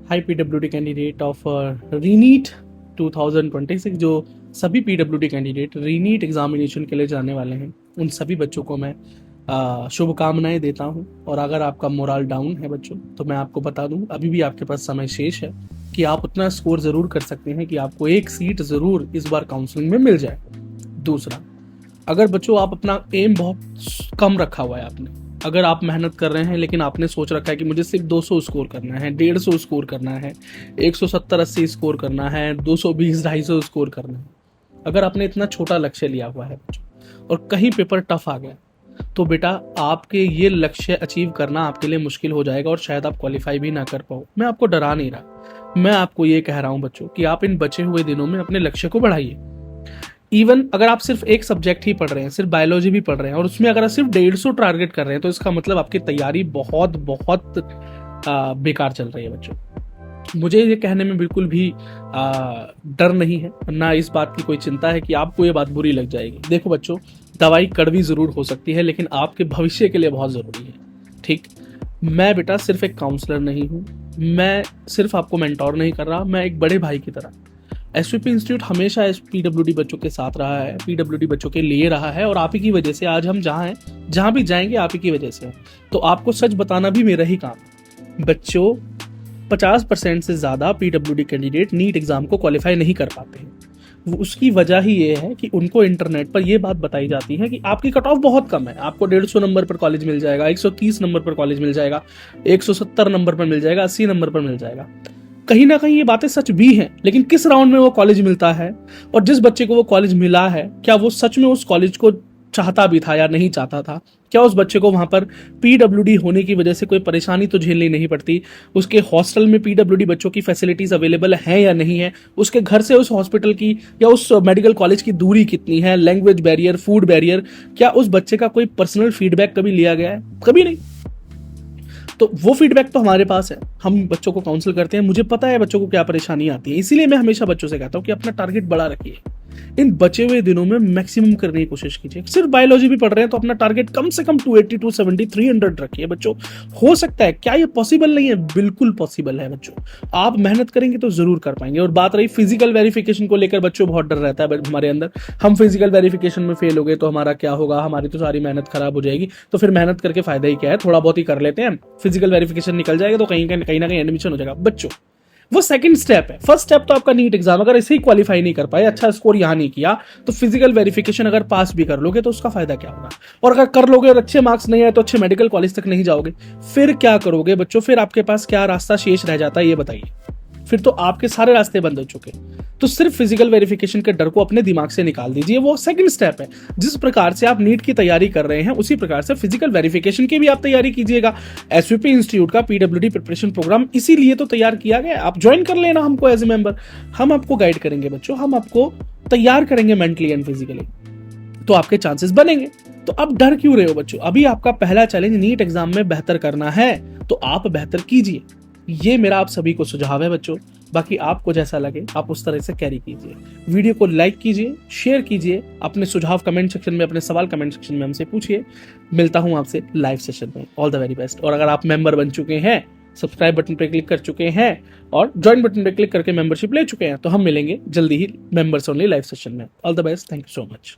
High PWD candidate of रीनीट 2026। जो सभी PWD candidate रीनीट examination के लिए जाने वाले हैं उन सभी बच्चों को मैं शुभकामनाएं देता हूं। और अगर आपका मोरल डाउन है बच्चों तो मैं आपको बता दूं अभी भी आपके पास समय शेष है कि आप उतना स्कोर ज़रूर कर सकते हैं कि आपको एक सीट ज़रूर इस बार काउंसलिंग में मिल जाए। दूसरा, अगर बच्चों आप अपना एम बहुत कम रखा हुआ है आपने, अगर आप मेहनत कर रहे हैं लेकिन आपने सोच रखा है कि मुझे सिर्फ 200 स्कोर करना है, 150 स्कोर करना है, 170-80 स्कोर करना है, 220-250 स्कोर करना है, अगर आपने इतना छोटा लक्ष्य लिया हुआ है बच्चों और कहीं पेपर टफ आ गया तो बेटा आपके ये लक्ष्य अचीव करना आपके लिए मुश्किल हो जाएगा और शायद आप क्वालिफाई भी ना कर पाओ। मैं आपको डरा नहीं रहा, मैं आपको ये कह रहा हूं बच्चों कि आप इन बचे हुए दिनों में अपने लक्ष्य को बढ़ाइए। इवन अगर आप सिर्फ एक सब्जेक्ट ही पढ़ रहे हैं, सिर्फ बायोलॉजी भी पढ़ रहे हैं और उसमें अगर आप सिर्फ 150 टारगेट कर रहे हैं तो इसका मतलब आपकी तैयारी बहुत बहुत बेकार चल रही है बच्चों। मुझे ये कहने में बिल्कुल भी डर नहीं है, ना इस बात की कोई चिंता है कि आपको ये बात बुरी लग जाएगी। देखो बच्चों, दवाई कड़वी जरूर हो सकती है लेकिन आपके भविष्य के लिए बहुत जरूरी है। ठीक, मैं बेटा सिर्फ एक काउंसलर नहीं हूँ, मैं सिर्फ आपको मेंटोर नहीं कर रहा, मैं एक बड़े भाई की तरह। एसवीपी इंस्टीट्यूट हमेशा पीडब्ल्यूडी बच्चों के साथ रहा है, पीडब्ल्यूडी बच्चों के लिए रहा है और आप ही की वजह से आज हम जहाँ हैं, जहाँ भी जाएंगे आप ही की वजह से। तो आपको सच बताना भी मेरा ही काम है। बच्चों, 50% से ज़्यादा पीडब्ल्यूडी कैंडिडेट नीट एग्ज़ाम को क्वालिफाई नहीं कर पाते हैं। उसकी वजह ही ये है कि उनको इंटरनेट पर यह बात बताई जाती है कि आपकी कट ऑफ बहुत कम है, आपको 150 नंबर पर कॉलेज मिल जाएगा, 130 नंबर पर कॉलेज मिल जाएगा, 170 नंबर पर मिल जाएगा, 80 नंबर पर मिल जाएगा। कहीं ना कहीं ये बातें सच भी हैं, लेकिन किस राउंड में वो कॉलेज मिलता है और जिस बच्चे को वो कॉलेज मिला है क्या वो सच में उस कॉलेज को चाहता भी था या नहीं चाहता था? क्या उस बच्चे को वहां पर पीडब्ल्यूडी होने की वजह से कोई परेशानी तो झेलनी नहीं पड़ती? उसके हॉस्टल में पीडब्ल्यूडी बच्चों की फैसिलिटीज अवेलेबल है या नहीं है? उसके घर से उस हॉस्पिटल की या उस मेडिकल कॉलेज की दूरी कितनी है? लैंग्वेज बैरियर, फूड बैरियर, क्या उस बच्चे का कोई पर्सनल फीडबैक कभी लिया गया है? कभी नहीं। तो वो फीडबैक तो हमारे पास है, हम बच्चों को काउंसिल करते हैं, मुझे पता है बच्चों को क्या परेशानी आती है, इसीलिए मैं हमेशा बच्चों से कहता हूं कि अपना टारगेट बड़ा रखिए। इन बचे हुए दिनों में मैक्सिमम करने की कोशिश कीजिए। सिर्फ बायोलॉजी भी पढ़ रहे हैं तो अपना टारगेट कम से कम 280, 270, 300 रखिए बच्चों। हो सकता है, क्या ये पॉसिबल नहीं है? बिल्कुल पॉसिबल है बच्चों। आप मेहनत करेंगे तो जरूर कर पाएंगे। और बात रही फिजिकल वेरिफिकेशन को लेकर, बच्चों बहुत डर रहता है हमारे अंदर, हम फिजिकल वेरिफिकेशन में फेल हो गए तो हमारा क्या होगा, हमारी तो सारी मेहनत खराब हो जाएगी। तो फिर मेहनत करके फायदा ही क्या है? थोड़ा बहुत ही कर लेते हैं, फिजिकल वेरिफिकेशन निकल जाएगा तो कहीं ना कहीं एडमिशन हो जाएगा। बच्चों, वो सेकंड स्टेप है। फर्स्ट स्टेप तो आपका नीट एग्जाम, अगर इसे ही क्वालिफाई नहीं कर पाए, अच्छा स्कोर यहां नहीं किया, तो फिजिकल वेरिफिकेशन अगर पास भी कर लोगे तो उसका फायदा क्या होगा? और अगर कर लोगे और अच्छे मार्क्स नहीं आए तो अच्छे मेडिकल कॉलेज तक नहीं जाओगे, फिर क्या करोगे बच्चों? फिर आपके पास क्या रास्ता शेष रह जाता है ये बताइए? फिर तो आपके सारे रास्ते बंद हो चुके। तो सिर्फ फिजिकल वेरिफिकेशन के डर को अपने दिमाग से निकाल दीजिए, वो सेकंड स्टेप है। जिस प्रकार से आप नीट की तैयारी कर रहे हैं उसी प्रकार से फिजिकल वेरिफिकेशन की भी आप तैयारी कीजिएगा। एसवीपी इंस्टीट्यूट का पीडब्ल्यूडी प्रिपरेशन प्रोग्राम इसीलिए तो तैयार किया गया, आप ज्वाइन कर लेना हमको एज ए मेंबर। हम आपको गाइड करेंगे बच्चों, हम आपको तैयार करेंगे मेंटली एंड फिजिकली, तो आपके चांसेस बनेंगे। तो अब डर क्यों रहे हो बच्चों? अभी आपका पहला चैलेंज नीट एग्जाम में बेहतर करना है, तो आप बेहतर कीजिए। ये मेरा आप सभी को सुझाव है बच्चों। बाकी आपको जैसा लगे आप उस तरह से कैरी कीजिए। वीडियो को लाइक कीजिए, शेयर कीजिए, अपने सुझाव कमेंट सेक्शन में, अपने सवाल कमेंट सेक्शन में हमसे पूछिए। मिलता हूं आपसे लाइव सेशन में। All the very best. और अगर आप मेंबर बन चुके हैं, सब्सक्राइब बटन पर क्लिक कर चुके हैं और ज्वाइन बटन पर क्लिक करके मेंबरशिप ले चुके हैं, तो हम मिलेंगे जल्दी ही मेंबर्स ओनली लाइव सेशन में। All the best, thank you so much.